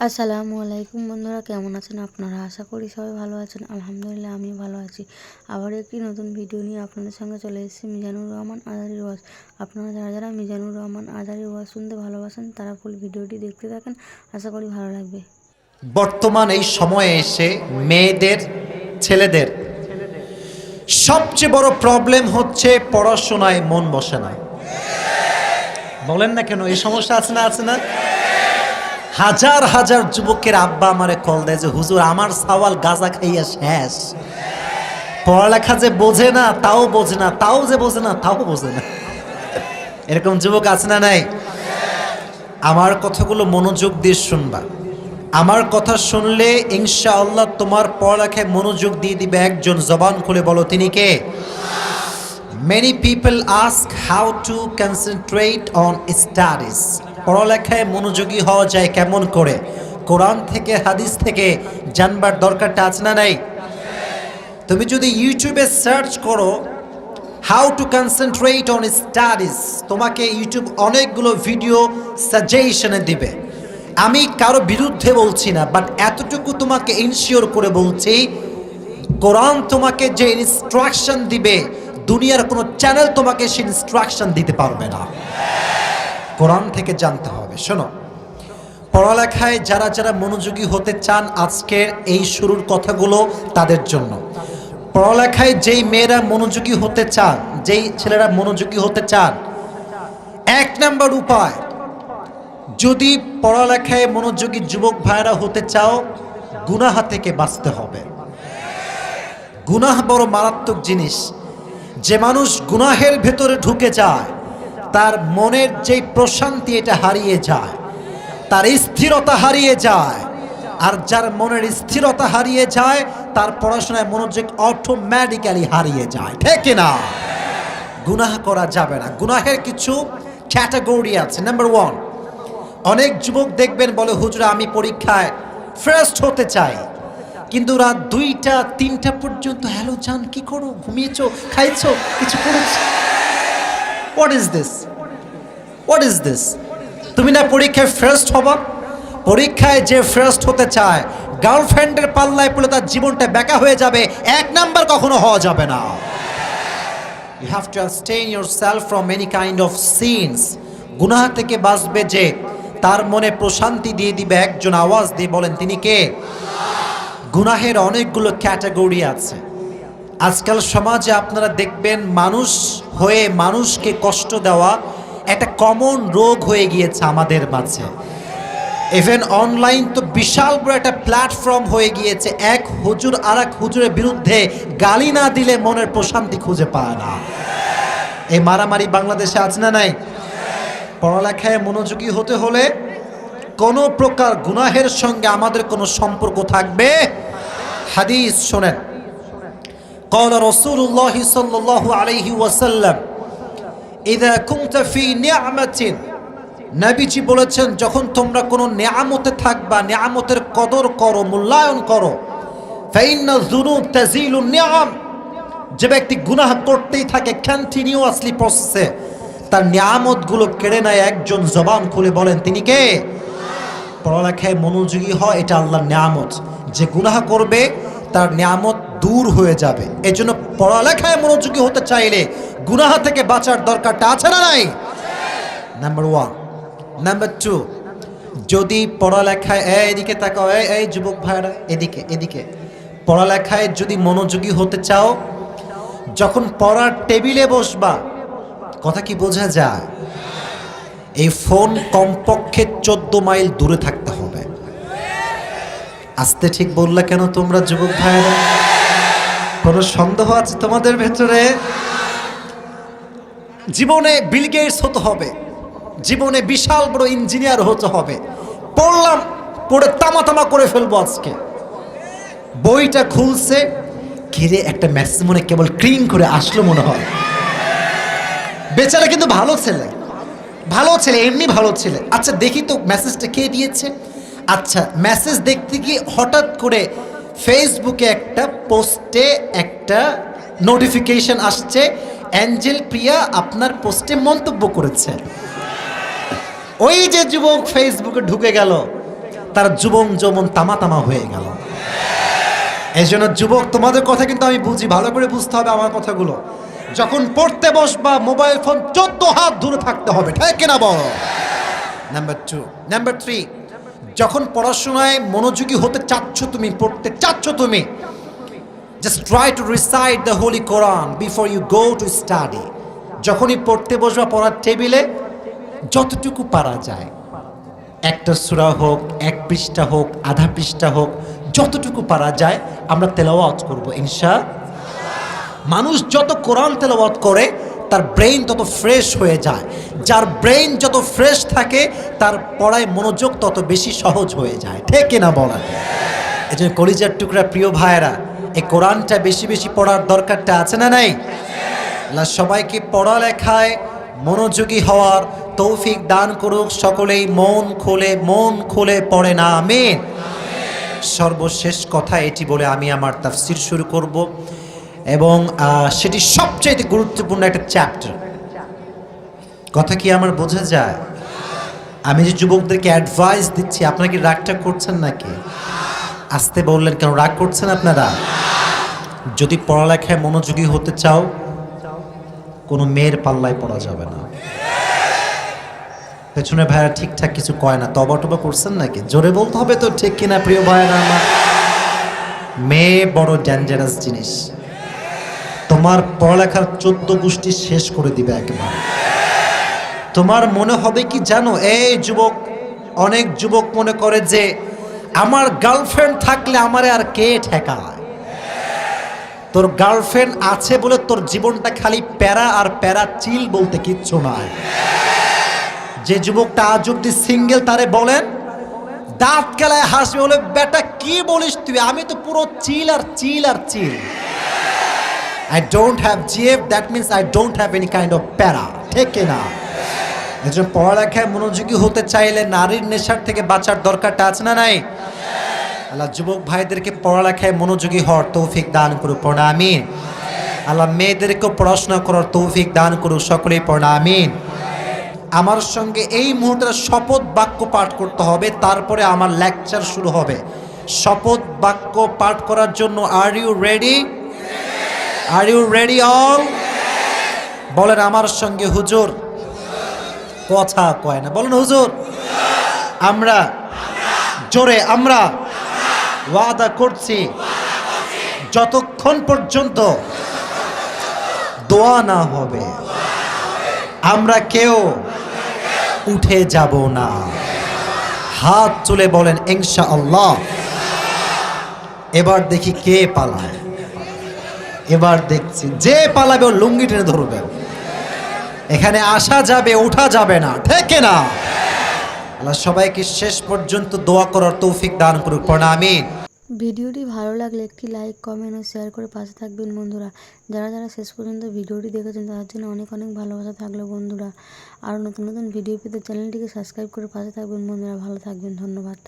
আসসালামু আলাইকুম বন্ধুরা, কেমন আছেন আপনারা? আশা করি সবাই ভালো আছেন। আলহামদুলিল্লাহ আমি ভালো আছি। আবার একটি নতুন ভিডিও নিয়ে আপনাদের সঙ্গে চলে এসেছি মিজানুর রহমান আজারির ওয়াজ। আপনারা যারা যারা মিজানুর রহমান আজারির ওয়াজ শুনতে ভালোবাসেন তারা ফুল ভিডিওটি দেখতে থাকেন, আশা করি ভালো লাগবে। বর্তমান এই সময়ে এসে মেয়েদের, ছেলেদের সবচেয়ে বড় প্রবলেম হচ্ছে পড়াশোনায় মন বসে না। বলেন না কেন, এই সমস্যা আছে না? হাজার হাজার যুবকের আব্বা আমারে কল দেয় যে হুজুর আমার সাওয়াল গাঁজা খাইয়া শেষ, পড়ালেখা যে বোঝে না তাও বোঝে না, তাও যে বোঝে না তাও বোঝে না। এরকম যুবক আছে না নাই? আমার কথাগুলো মনোযোগ দিয়ে শুনবা। আমার কথা শুনলে ইনশাআল্লাহ তোমার পড়ালেখায় মনোযোগ দিয়ে দিবে একজন। জবান খুলে বলো তিনি কে? Many people ask how to concentrate on studies. পড়ালেখায় মনোযোগী হওয়া যায় কেমন করে? কোরআন থেকে হাদিস থেকে জানবার দরকারটা আছে না নাই? তুমি যদি ইউটিউবে সার্চ করো how to concentrate on studies, তোমাকে ইউটিউব অনেকগুলো ভিডিও সাজেশনে দিবে। আমি কারো বিরুদ্ধে বলছি না, বাট এতটুকু তোমাকে ইনশিওর করে বলছি, কোরআন তোমাকে যে ইনস্ট্রাকশন দিবে দুনিয়ার কোনো চ্যানেল তোমাকে সেই ইনস্ট্রাকশন দিতে পারবে না। কোরআন থেকে জানতে হবে। শোনো, পড়ালেখায় যারা যারা মনোযোগী হতে চান আজকের এই শুরুর কথাগুলো তাদের জন্য। পড়ালেখায় যেই মেয়েরা মনোযোগী হতে চান, যেই ছেলেরা মনোযোগী হতে চান, এক নাম্বার উপায়, যদি পড়ালেখায় মনোযোগী যুবক ভাইরা হতে চাও, গুনাহ থেকে বাঁচতে হবে। গুনাহ বড় মারাত্মক জিনিস। যে মানুষ গুনাহের ভেতরে ঢুকে যায় তার মনের যেই প্রশান্তি এটা হারিয়ে যায়, তার স্থিরতা হারিয়ে যায়। আর যার মনের স্থিরতা হারিয়ে যায় তার পড়াশোনায় মনোযোগ অটোমেটিক্যালি হারিয়ে যায়। ঠিক না? গুনাহ করা যাবে না। গুনাহের কিছু ক্যাটাগরি আছে। নাম্বার 1, অনেক যুবক দেখবেন বলে হুজুর আমি পরীক্ষায় ফার্স্ট হতে চাই, কিন্তু রাত 2টা 3টা পর্যন্ত হ্যালো জান কি করো, ঘুমিয়েছো, খাইছো, কিছু করেছো? What is this? What is this? তুমি না পরীক্ষায় ফার্স্ট হবা? পরীক্ষায় যে ফার্স্ট হতে চায় গার্লফ্রেন্ডের পাল্লায় পড়লে তার জীবনটা বেকা হয়ে যাবে। এক নাম্বার কখনো হওয়া যাবে না। You have to abstain yourself from any kind of sins. গুনাহ থেকে বাঁচবে যে, তার মনে প্রশান্তি দিয়ে দিবে একজন। আওয়াজ দিয়ে বলেন তিনি কে? গুনাহের অনেকগুলো ক্যাটাগরি আছে। আজকাল সমাজে আপনারা দেখবেন মানুষ হয়ে মানুষকে কষ্ট দেওয়া একটা কমন রোগ হয়ে গিয়েছে আমাদের মাঝে। ইভেন অনলাইন তো বিশাল বড় একটা প্ল্যাটফর্ম হয়ে গিয়েছে। এক হুজুর আর এক হুজুরের বিরুদ্ধে গালি না দিলে মনের প্রশান্তি খুঁজে পায় না। এই মারামারি বাংলাদেশে আছে না নাই? পড়ালেখায় মনোযোগী হতে হলে কোনো প্রকার গুনাহের সঙ্গে আমাদের কোনো সম্পর্ক থাকবে। হাদিস শোনেন, قال رسول الله صلى الله عليه وسلم إذا كنت في نعمة, নবীজি বলেছেন যখন তোমরা কোনো নিয়ামতে থাকবা, নিয়ামতের কদর করো, মূল্যায়ন করো। فإن الذنوب تزيل النعم, যে ব্যক্তি গুনাহ করতেই থাকে কন্টিনিউয়াসলি প্রসেসে, তার নিয়ামতগুলো কেড়ে নেয় একজন। জবান খুলে বলেন তিনি কে? পড়ালেখায় মনোযোগী হয়, এটা আল্লাহর নিয়ামত। যে গুনাহ করবে তার নিয়ামত দূর হয়ে যাবে। এই জন্য পড়ালেখায় মনোযোগী হতে চাইলে গুনাহ থেকে বাঁচার দরকারটা আছে না নাই? নাম্বার 1। নাম্বার 2, যদি পড়ালেখায়, এদিকে তাকাও, এই যুবক ভাইরা এদিকে এদিকে, পড়ালেখায় যদি মনোযোগী হতে চাও, যখন পড়ার টেবিলে বসবা, কথা কি বোঝা যায়? এই ফোন কমপক্ষে 14 মাইল দূরে থাকতে হবে। আস্তে ঠিক বললা কেন তোমরা যুবক ভাইরা? কোনো সন্দেহ আছে তোমাদের ভেতরে? জীবনে বিল গেটস হতে হবে, জীবনে বিশাল বড় ইঞ্জিনিয়ার হতে হবে। পড়লাম, পড়ে তামা তামা করে ফেলবো আজকে। বইটা খুলছে, ঘিরে একটা মেসেজ মনে কেবল ক্লিং করে আসলো মনে হয়। বেচারা কিন্তু ভালো ছেলে, ভালো ছেলে, এমনি ভালো ছেলে। আচ্ছা দেখি তো মেসেজটা কে দিয়েছে। আচ্ছা মেসেজ দেখতে গিয়ে হঠাৎ করে ফেসবুকে একটা পোস্টে একটা নোটিফিকেশন আসছে, অ্যাঞ্জেল প্রিয়া আপনার পোস্টে মন্তব্য করেছে। ওই যে যুবক ফেসবুকে ঢুকে গেল, তার যুবন যৌবন তামা তামা হয়ে গেল। এই জন্য যুবক, তোমাদের কথা কিন্তু আমি বুঝি, ভালো করে বুঝতে হবে আমার কথাগুলো। যখন পড়তে বসবা মোবাইল ফোন 14 হাত দূরে থাকতে হবে, ঠিক কিনা বলো? নাম্বার 2, নাম্বার 3, যখন পড়াশোনায় মনোযোগী হতে চাচ্ছ তুমি, পড়তে চাচ্ছ তুমি, just try to recite the holy Quran before you go to study. যখনই পড়তে বসবা পড়ার টেবিলে যতটুকু পারা যায়, একটা সূরা হোক, 1 পৃষ্ঠা হোক, আধা পৃষ্ঠা হোক, যতটুকু পারা যায় আমরা তেলাওয়াত করব ইনশাআল্লাহ। মানুষ যত কোরআন তেলাওয়াত করে তার ব্রেইন তত ফ্রেশ হয়ে যায়। যার ব্রেইন যত ফ্রেশ থাকে তার পড়ায় মনোযোগ তত বেশি সহজ হয়ে যায়, ঠিক কিনা বলেন? এই জন্য কলিজার টুকরা প্রিয় ভাইয়েরা, এই কোরআনটা বেশি বেশি পড়ার দরকারটা আছে না নাই? আল্লাহ সবাইকে পড়ালেখায় মনোযোগী হওয়ার তৌফিক দান করুক। সকলেই মন খুলে পড়ে না, আমিন। সর্বশেষ কথা এটি বলে আমি আমার তাফসীর শুরু করব, এবং সেটি সবচেয়ে গুরুত্বপূর্ণ একটা চ্যাপ্টার। কথা কি আমার বোঝা যায়? আমি যে যুবকদেরকে অ্যাডভাইস দিচ্ছি, আপনারা কি রাগটা করছেন নাকি? আসতে বললেন কেন? রাগ করছেন আপনারা? যদি পড়ালেখায় মনোযোগী হতে চাও, কোনো মেয়ের পাল্লায় পড়া যাবে না। পেছনে ভাইরা ঠিকঠাক কিছু কয় না, তবা টবা করছেন নাকি? জোরে বলতে হবে তো, ঠিক কিনা প্রিয় ভাইরা আমার? মেয়ে বড় ডেঞ্জারাস জিনিস, তোমার পড়ালেখার 14 গোষ্ঠী শেষ করে দিবে একেবারে। তোমার মনে হবে কি জানো, এই যুবক, অনেক যুবক মনে করে যে আমার গার্লফ্রেন্ড থাকলে আমারে আর কে ঠেকায়। তোর গার্লফ্রেন্ড আছে বলে তোর জীবনটা খালি প্যারা আর প্যারা, চিল বলতে কিচ্ছু নয়। যে যুবকটা আজ অব্দি সিঙ্গেল, তারে বলেন, দাঁত কেলায় হাসবে, বলে বেটা কি বলিস তুই, আমি তো পুরো চিল আর চিল আর চিল। I don't have GF, that means I don't have any kind of para, ঠিক না? এজন্য পড়ালেখায় মনোযোগী হতে চাইলে নারীর নেশার থেকে বাঁচার দরকারটা আছে না নাই? আল্লাহ যুবক ভাইদেরকে পড়ালেখায় মনোযোগী হওয়ার তৌফিক দান করুক, পড়া আমিন। আল্লাহ মেয়েদেরকেও পড়াশোনা করার তৌফিক দান করুক, সকলেই পড়া আমিন। আমার সঙ্গে এই মুহূর্তে শপথ বাক্য পাঠ করতে হবে, তারপরে আমার লেকচার শুরু হবে। শপথ বাক্য পাঠ করার জন্য are you ready? Are you ready all? বলেন আমার সঙ্গে, হুজুর। কথা কয় না, বলেন হুজুর। আমরা জোরে, আমরা ওয়াদা করছি যতক্ষণ পর্যন্ত দোয়া না হবে আমরা কেউ উঠে যাব না। হাত তুলে বলেন ইনশাআল্লাহ। এবার দেখি কে পালায়। এবার দেখছি যে পালাবে ও লুঙ্গি টেনে ধরবে। এখানে আসা যাবে, ওঠা যাবে না, ঠিক না? আল্লাহ সবাইকে শেষ পর্যন্ত দোয়া করার তৌফিক দান করুক, পড়া আমিন। ভিডিওটি ভালো লাগলে একটি লাইক, কমেন্ট ও শেয়ার করে পাশে থাকবেন বন্ধুরা। যারা যারা শেষ পর্যন্ত ভিডিওটি দেখেছেন তাদের জন্য অনেক অনেক ভালোবাসা থাকলো বন্ধুরা। আর নতুন নতুন ভিডিও পেতে চ্যানেলটিকে সাবস্ক্রাইব করে পাশে থাকবেন বন্ধুরা। ভালো থাকবেন, ধন্যবাদ।